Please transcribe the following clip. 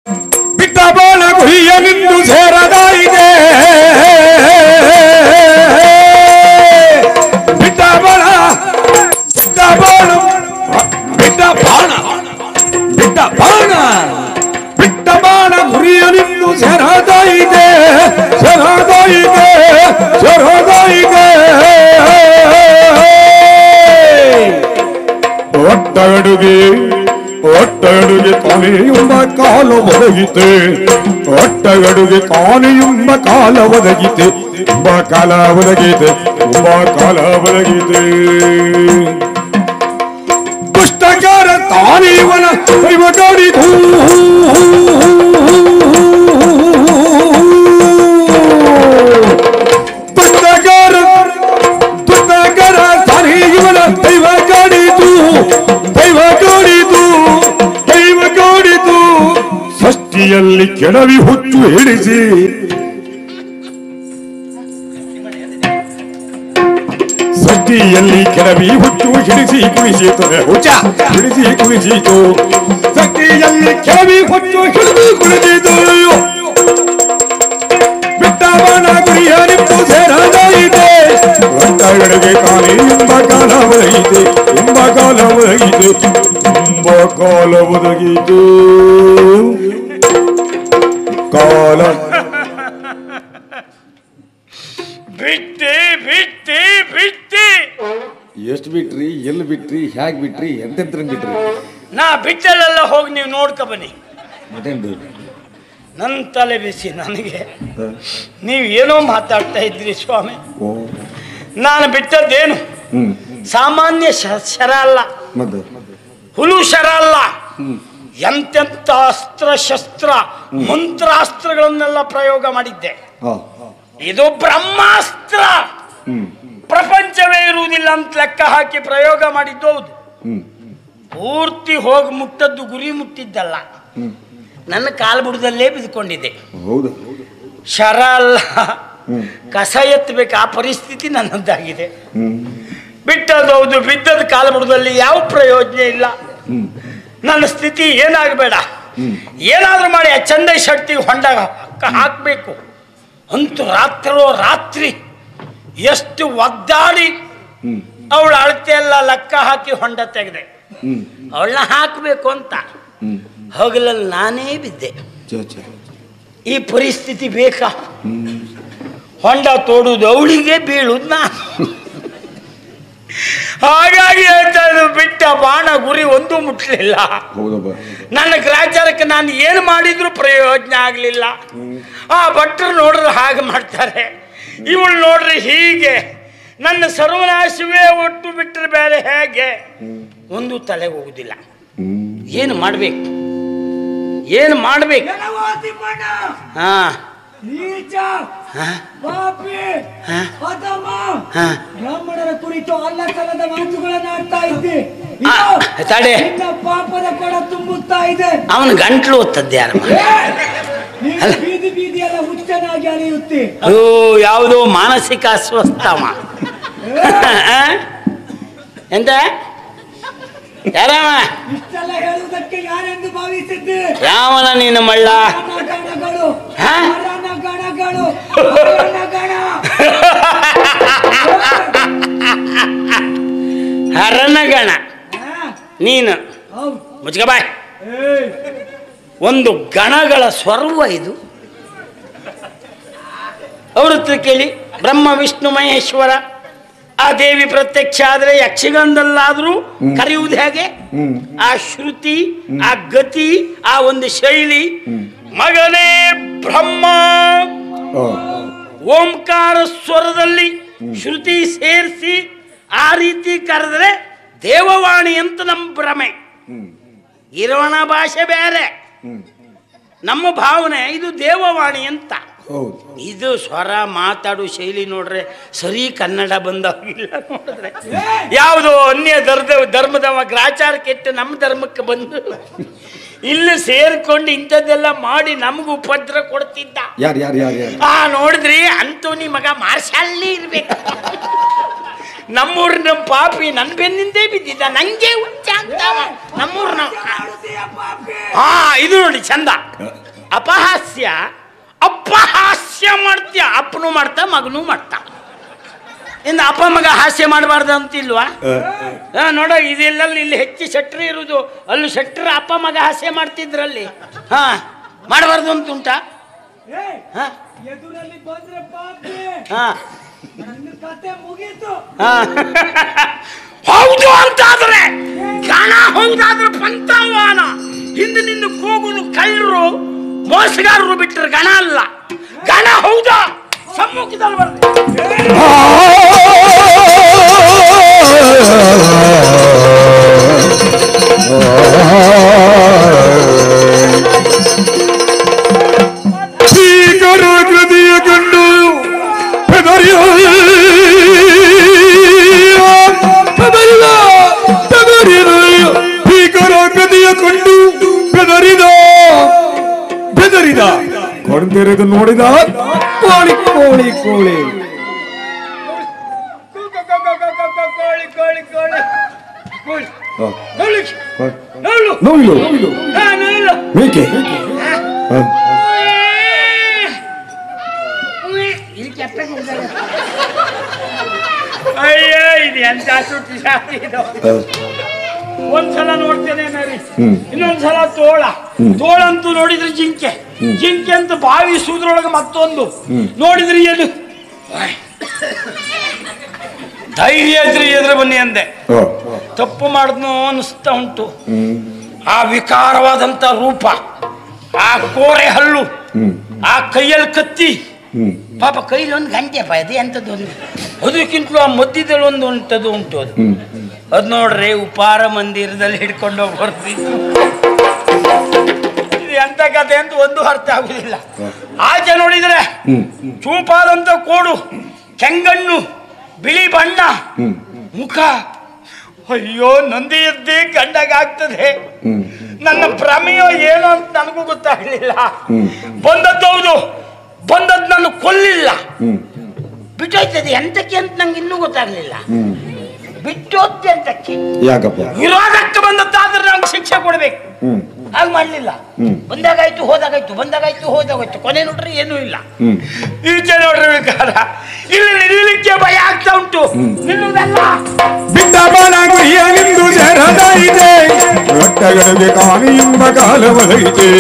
ಬಿಟ್ಟ ಬಾಳ ಗುರಿಯ ನಿಂದು ಸೇರದಾಯಿದೆ ಬಿಟ್ಟ ಬಾಳ ಬಿಟ್ಟ ಬಾಣ ಬಿಟ್ಟ ಬಾಣ ಬಿಟ್ಟ ಬಾಣ ಗುರಿಯ ನಿಂದು ಸೇರದಾಯಿದೆ ಸೇರದಾಯಿದೆ ಸೇರದಾಯಿದೆ ಒಟ್ಟಡುಗೆ ಕಾನೆಯುಂಬ ಕಾಲ ಒದಗಿತೆ ಒಟ್ಟಗಡುಗೆ ಕಾನೆಯುಂಬ ಕಾಲ ಒದಗಿತೆ ತುಂಬ ಕಾಲ ಒದಗಿತೆ ತುಂಬ ಕಾಲ ಒದಗಿತೆ ದುಷ್ಟಗಾರ ತಾನೇವನ ಕಡಿದು ದುಷ್ಟಗಾರ ತಾನೇವನ ದೈವ ಗಾಡಿದು ಷಷ್ಠಿಯಲ್ಲಿ ಕೆಡವಿ ಹುಚ್ಚು ಹಿಡಿಸಿ ಷಷ್ಠಿಯಲ್ಲಿ ಕೆಡವಿ ಹುಚ್ಚು ಹಿಡಿಸಿ ಕುಣಿಸಿತು ಹುಚ್ಚ ಹಿಡಿಸಿ ಕುಣಿಸಿತು ಷಷ್ಠಿಯಲ್ಲಿ ಕೆಡವಿ ಹುಚ್ಚು ಹಿಡಿದು ಕುಣಿಸಿತು ಬಿಟ್ಟವನ ಗುರಿಯ ನಿಂತು ಸೇರದಾಯಿತೆ ಒಟ್ಟಗಡೆಗೆ ಕಾಲಿ ಎಂಬ ಕಾಲ ಒದಗಿತೆ ಎಂಬ ಕಾಲ ಒದಗಿತೆ ಎಂಬ ಕಾಲ ಒದಗಿತು ಕಾಲ ಬಿಟ್ಟಿ ಬಿಟ್ಟಿ ಬಿಟ್ಟಿ ಎಷ್ಟು ಬಿಟ್ರಿ ಎಲ್ಲಿ ಬಿಟ್ರಿ ಹೇಗೆ ಬಿಟ್ರಿ ಎಂತೆಂತ್ರ ಬಿಟ್ರಿ ನಾ ಬಿಟ್ಟಲ್ಲೆಲ್ಲ ಹೋಗಿ ನೀವು ನೋಡ್ಕೊ ಬನ್ನಿ ಮತ್ತೇನು ನನ್ನ ತಲೆ ಬಿಸಿ ನನಗೆ ನೀವು ಏನೋ ಮಾತಾಡ್ತಾ ಇದ್ರಿ ಸ್ವಾಮಿ ನಾನು ಬಿಟ್ಟದ್ದೇನು ಸಾಮಾನ್ಯ ಶರ ಅಲ್ಲ ಹುಲು ಶರ ಅಲ್ಲ ಎಂತೆಂಥ ಅಸ್ತ್ರ ಶಸ್ತ್ರ ಮಂತ್ರಾಸ್ತ್ರಗಳನ್ನೆಲ್ಲ ಪ್ರಯೋಗ ಮಾಡಿದ್ದೆ ಇದು ಬ್ರಹ್ಮಾಸ್ತ್ರ ಪ್ರಪಂಚವೇ ಇರುವುದಿಲ್ಲ ಅಂತ ಲೆಕ್ಕ ಹಾಕಿ ಪ್ರಯೋಗ ಮಾಡಿದ್ದು ಹೌದು ಪೂರ್ತಿ ಹೋಗಿ ಮುಟ್ಟದ್ದು ಗುರಿ ಮುಟ್ಟಿದ್ದಲ್ಲ ನನ್ನ ಕಾಲು ಬುಡದಲ್ಲೇ ಬಿದ್ದುಕೊಂಡಿದ್ದೆ ಶರ ಅಲ್ಲ ಕಸ ಎತ್ತಬೇಕು ಆ ಪರಿಸ್ಥಿತಿ ನನ್ನದ್ದಾಗಿದೆ ಬಿಟ್ಟದ್ದು ಹೌದು ಬಿದ್ದದ ಕಾಲು ಬುಡದಲ್ಲಿ ಯಾವ ಪ್ರಯೋಜನ ಇಲ್ಲ ನನ್ನ ಸ್ಥಿತಿ ಏನಾಗಬೇಡ ಏನಾದ್ರೂ ಮಾಡಿ ಆ ಚಂದೈ ಶಕ್ತಿ ಹೊಂಡ ಹಾಕಬೇಕು ಅಂತೂ ರಾತ್ರಿ ಎಷ್ಟು ಒದ್ದಾಡಿ ಅವಳ ಅಳತೆ ಎಲ್ಲ ಲೆಕ್ಕ ಹಾಕಿ ಹೊಂಡ ತೆಗೆದೆ ಅವಳನ್ನ ಹಾಕಬೇಕು ಅಂತ ಹಗಲಲ್ಲಿ ನಾನೇ ಬಿದ್ದೆ ಈ ಪರಿಸ್ಥಿತಿ ಬೇಕಾ ಹೊಂಡ ತೋಡುದು ಅವಳಿಗೆ ಬೀಳುದು ನಾನು ಹಾಗಾಗಿ ಬಿಟ್ಟ ಬಾಣ ಗುರಿ ಒಂದು ಮುಟ್ಲಿಲ್ಲ ನನ್ನ ಗ್ರಾಚಾರಕ್ಕೆ ನಾನು ಏನು ಮಾಡಿದ್ರು ಪ್ರಯೋಜನ ಆಗ್ಲಿಲ್ಲ ಆ ಭಟ್ರು ನೋಡ್ರೆ ಹಾಗೆ ಮಾಡ್ತಾರೆ ಇವಳು ನೋಡ್ರಿ ಹೀಗೆ ನನ್ನ ಸರ್ವನಾಶವೇ ಒಟ್ಟು ಬಿಟ್ಟರೆ ಬೇರೆ ಹೇಗೆ ಒಂದು ತಲೆಗೆ ಹೋಗುದಿಲ್ಲ ಏನು ಮಾಡ್ಬೇಕು ಹಾ ಬ್ರಾಹ್ಮಣರ ಕುರಿತು ಅಲ್ಲಸಲ್ಲದ ಮಾತುಗಳನ್ನು ಆಡ್ತಾ ಇದ್ದೆ ತಡೆ ಪಾಪದ ಕೊಡ ತುಂಬುತ್ತಾ ಇದೆ ಅವನ ಗಂಟ್ಲು ಒತ್ತದ್ದೆ ಯಾರ ಬೀದಿ ಬೀದಿ ಎಲ್ಲ ಹುಚ್ಚನಾಗಿ ಅಲೆಯುತ್ತೆ ಯಾವುದೋ ಮಾನಸಿಕ ಅಸ್ವಸ್ಥಮ ಎಂತ ಯಾರವ ಇಷ್ಟೆಲ್ಲ ಹೇಳುವುದಕ್ಕೆ ಯಾರೆಂದು ಭಾವಿಸಿದ್ದೆ ಯಾವನ ನೀನು ಮಳ್ಳ ಗಣಗಳು ಹರನಗಣ ನೀನು ಮುಚ್ಕ ಬಾಯ್ ಒಂದು ಗಣಗಳ ಸ್ವರ್ವ ಇದು ಅವ್ರ ಹತ್ರ ಕೇಳಿ ಬ್ರಹ್ಮ ವಿಷ್ಣು ಮಹೇಶ್ವರ ಆ ದೇವಿ ಪ್ರತ್ಯಕ್ಷ ಆದ್ರೆ ಯಕ್ಷಗಾನದಲ್ಲಾದ್ರೂ ಕರೆಯುವುದು ಹೇಗೆ ಆ ಶ್ರುತಿ ಆ ಗತಿ ಆ ಒಂದು ಶೈಲಿ ಮಗನೇ ಬ್ರಹ್ಮ ಓಂಕಾರ ಸ್ವರದಲ್ಲಿ ಶ್ರುತಿ ಸೇರಿಸಿ ಆ ರೀತಿ ಕರೆದ್ರೆ ದೇವವಾಣಿ ಅಂತ ನಮ್ಮ ಭ್ರಮೆ ಇರೋಣ ಭಾಷೆ ಬೇರೆ ನಮ್ಮ ಭಾವನೆ ಇದು ದೇವವಾಣಿ ಅಂತ ಇದು ಸ್ವರ ಮಾತಾಡು ಶೈಲಿ ನೋಡ್ರೆ ಸರಿ ಕನ್ನಡ ಬಂದಾಗಿಲ್ಲ ನೋಡಿದ್ರೆ ಯಾವುದೋ ಅನ್ಯ ಧರ್ಮದವ ಗ್ರಾಚಾರ ಕೆಟ್ಟು ನಮ್ಮ ಧರ್ಮಕ್ಕೆ ಬಂದು ಇಲ್ಲಿ ಸೇರ್ಕೊಂಡು ಇಂಥದ್ದೆಲ್ಲ ಮಾಡಿ ನಮಗೂ ಉಪದ್ರ ಕೊಡ್ತಿದ್ದ. ಯಾರು ಯಾರು ಯಾರು ಯಾರು ನೋಡಿದ್ರಿ ಅಂತೋನಿ ಮಗ ಮಾರ್ಷಲ್ಲಿ ಇರ್ಬೇಕು. ನಮ್ಮೂರ್ ನಮ್ಮ ಪಾಪಿ ನನ್ನ ಬೆನ್ನಿಂದೇ ಬಿದ್ದಿದ್ದ, ನಂಗೆ ಹುಚ್ಚ ಆಗ್ತಾವ ನಮ್ಮೂರ್ ಹಾ. ಇದು ನೋಡಿ ಚಂದ, ಅಪಹಾಸ್ಯ ಅಪಹಾಸ್ಯ ಮಾಡ್ತೀಯ, ಅಪ್ಪನೂ ಮಾಡ್ತಾ ಮಗನೂ ಮಾಡ್ತಾ. ಇನ್ನು ಅಪ್ಪ ಮಗ ಹಾಸ್ಯ ಮಾಡಬಾರ್ದು ಅಂತಿಲ್ವಾ? ನೋಡ, ಇದೆಲ್ಲಲ್ಲಿ ಇಲ್ಲಿ ಹೆಚ್ಚು ಶೆಟ್ರು ಇರುವುದು, ಅಲ್ಲಿ ಶೆಟ್ರ ಅಪ್ಪ ಮಗ ಹಾಸ್ಯ ಮಾಡ್ತಿದ್ರಲ್ಲಿ. ಹಾ, ಮಾಡಬಾರ್ದು ಅಂತ ಉಂಟಾ? ಎದುರಲ್ಲಿ ಬಂದ್ರೆ ಪಾಪಿ, ಹಾ ನನ್ನ ಕತೆ ಮುಗೀತು. ಹೌದು ಅಂತಾದ್ರೆ ಗಣ, ಹೌದಾದ್ರೆ ಪಂತಾವಾನ. ಹಿಂದೆ ನಿನ್ನ ಕೂಗುನು ಕಳ್ಳರು ಮೋಸಗಾರರು ಬಿಟ್ಟರೆ ಗಣ ಅಲ್ಲ. ಗಣ ಹೌದಾ? ಸಮ್ಮುಖದಲ್ಲಿ ಬರ್ರಿ. ಕೃತಿಯ ಕಂಡು ಭೀಕರ ಕೃತಿಯ ಕಂಡು ಬೆದರಿದ ಕಣ್ತೆರೆದು ನೋಡಿದ ಕೋಳಿ ಕೋಳಿ ಕೋಳಿ ಮೇಕೆ ಅಯ್ಯ, ಇದು ಎಂತ ಸುಟ್ಟಿ ಶಾಸ್ತಿ ಇದು. ಒಂದ್ಸಲ ನೋಡ್ತೇನೆ ನರಿ, ಇನ್ನೊಂದ್ಸಲ ತೋಳಂತೂ ನೋಡಿದ್ರೆ ಜಿಂಕೆ, ಜಿಂಕೆ ಅಂತ ಭಾವಿಸುವುದ್ರೊಳಗೆ ಮತ್ತೊಂದು ನೋಡಿದ್ರಿ ಏನು. ಧೈರ್ಯ ಇದ್ರಿ ಎದುರು ಬನ್ನಿ ಅಂದೆ. ತಪ್ಪು ಮಾಡಿದ್ನೋ ಅನಿಸ್ತಾ ಉಂಟು. ಆ ವಿಕಾರವಾದಂತ ರೂಪ, ಆ ಕೋರೆ ಹಲ್ಲು, ಆ ಕೈಯಲ್ಲಿ ಕತ್ತಿ, ಪಾಪ ಕೈಲಿ ಒಂದು ಗಂಟೆ ಅದು ಎಂಥದ್ದು ಒಂದು, ಅದಕ್ಕಿಂತಲೂ ಆ ಮಧ್ಯದಲ್ಲಿ ಒಂದು ಉಂಟದು ಉಂಟು. ಅದು ನೋಡ್ರಿ ಉಪಾರ ಮಂದಿರದಲ್ಲಿ ಹಿಡ್ಕೊಂಡು ಹೋಗಿ ಬರ್ತಿತ್ತು. ಇದು ಎಂತ ಕತೆ ಅಂತ ಒಂದು ಅರ್ಥ ಆಗುದಿಲ್ಲ. ಆಚೆ ನೋಡಿದ್ರೆ ಚೂಪಾದಂತ ಕೋಡು, ಕೆಂಗಣ್ಣು, ಬಿಳಿ ಬಣ್ಣ, ಮುಖ. ಅಯ್ಯೋ, ನಂದಿಯದ್ದೇ ಗಂಡಗಾಗ್ತದೆ. ನನ್ನ ಭ್ರಮೆಯೋ ಏನೋ ಅಂತ ನನಗೂ ಗೊತ್ತಾಗ್ಲಿಲ್ಲ. ಬಂದದ್ದು ಹೌದು, ಬಂದದ್ದು ನಾನು ಕೊಲ್ಲಿಲ್ಲ, ಬಿಟ್ಟೋಯ್ತದೆ ಎಂತಕ್ಕೆ ಅಂತ ನಂಗೆ ಇನ್ನೂ ಗೊತ್ತಾಗ್ಲಿಲ್ಲ. ಬಿಟ್ಟೋತ್ತೆ ಅಂತಕ್ಕೆ, ಯಾಕಪ್ಪ? ವಿರೋಧಕ್ಕೆ ಬಂದದ್ದಾದ್ರೆ ನಂಗೆ ಶಿಕ್ಷೆ ಕೊಡ್ಬೇಕು. ಹಾಗೆ ಮಾಡ್ಲಿಲ್ಲ. ಬಂದಾಗಾಯ್ತು ಹೋದಾಗಾಯ್ತು, ಬಂದಾಗಾಯ್ತು ಹೋದಾಗಾಯ್ತು, ಕೊನೆ ನೋಡ್ರಿ ಏನೂ ಇಲ್ಲ. ಈಚೆ ನೋಡ್ರಿ ವಿಕಾರ, ಇಲ್ಲಿ ನಿಲ್ಲಲಿಕ್ಕೆ ಭಯ ಆಗ್ತಾ ಉಂಟು. ನಿಲ್ಲುವುದಲ್ಲ, ಬಿಟ್ಟ ಬಾಣ ಗುರಿಯ ನಿಂದು ಜರದಾಯಿತೆ, ರೊಟ್ಟಗಳಿಗೆ ಕಾಣಿ ಎಂಬ ಕಾಲವಲೈತೆ.